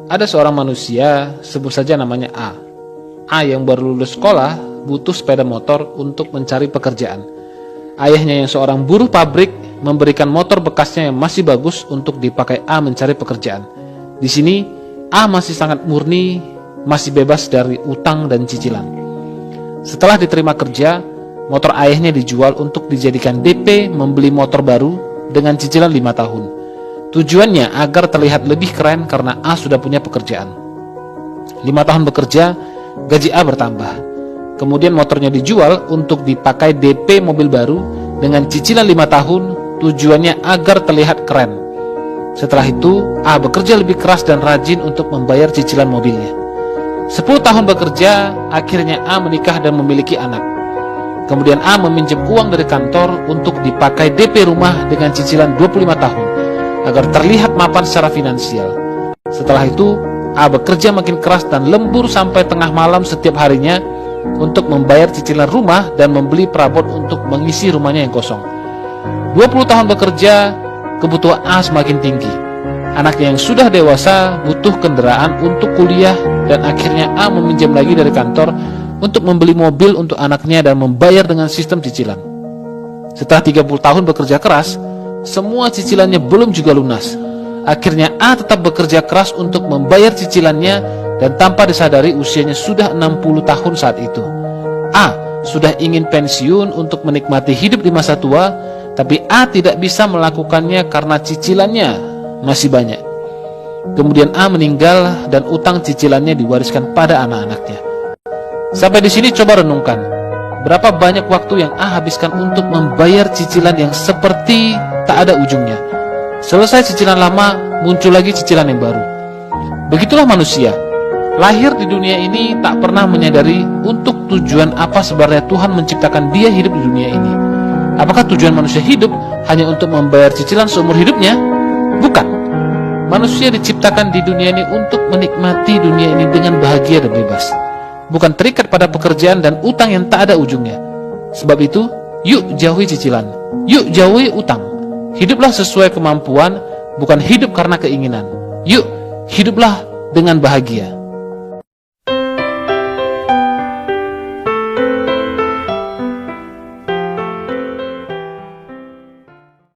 Ada seorang manusia, sebut saja namanya A. A yang baru lulus sekolah butuh sepeda motor untuk mencari pekerjaan. Ayahnya yang seorang buruh pabrik memberikan motor bekasnya yang masih bagus untuk dipakai A mencari pekerjaan. Di sini A masih sangat murni, masih bebas dari utang dan cicilan. Setelah diterima kerja, motor ayahnya dijual untuk dijadikan DP membeli motor baru dengan cicilan 5 tahun. Tujuannya agar terlihat lebih keren karena A sudah punya pekerjaan. 5 tahun bekerja, gaji A bertambah. Kemudian motornya dijual untuk dipakai DP mobil baru dengan cicilan 5 tahun, tujuannya agar terlihat keren. Setelah itu, A bekerja lebih keras dan rajin untuk membayar cicilan mobilnya. 10 tahun bekerja, akhirnya A menikah dan memiliki anak. Kemudian A meminjam uang dari kantor untuk dipakai DP rumah dengan cicilan 25 tahun agar terlihat mapan secara finansial. Setelah itu, A bekerja makin keras dan lembur sampai tengah malam setiap harinya untuk membayar cicilan rumah dan membeli perabot untuk mengisi rumahnya yang kosong. 20 tahun bekerja, kebutuhan A semakin tinggi. Anaknya yang sudah dewasa butuh kendaraan untuk kuliah dan akhirnya A meminjam lagi dari kantor untuk membeli mobil untuk anaknya dan membayar dengan sistem cicilan. Setelah 30 tahun bekerja keras, semua cicilannya belum juga lunas. Akhirnya A tetap bekerja keras untuk membayar cicilannya dan tanpa disadari usianya sudah 60 tahun saat itu. A sudah ingin pensiun untuk menikmati hidup di masa tua, tapi A tidak bisa melakukannya karena cicilannya masih banyak. Kemudian A meninggal dan utang cicilannya diwariskan pada anak-anaknya. Sampai di sini coba renungkan, berapa banyak waktu yang A habiskan untuk membayar cicilan yang seperti tak ada ujungnya. Selesai cicilan lama, muncul lagi cicilan yang baru. Begitulah manusia, lahir di dunia ini tak pernah menyadari untuk tujuan apa sebenarnya Tuhan menciptakan dia hidup di dunia ini. Apakah tujuan manusia hidup hanya untuk membayar cicilan seumur hidupnya? Bukan. Manusia diciptakan di dunia ini untuk menikmati dunia ini dengan bahagia dan bebas, bukan terikat pada pekerjaan dan utang yang tak ada ujungnya. Sebab itu, yuk jauhi cicilan, yuk jauhi utang. Hiduplah sesuai kemampuan, bukan hidup karena keinginan. Yuk, hiduplah dengan bahagia.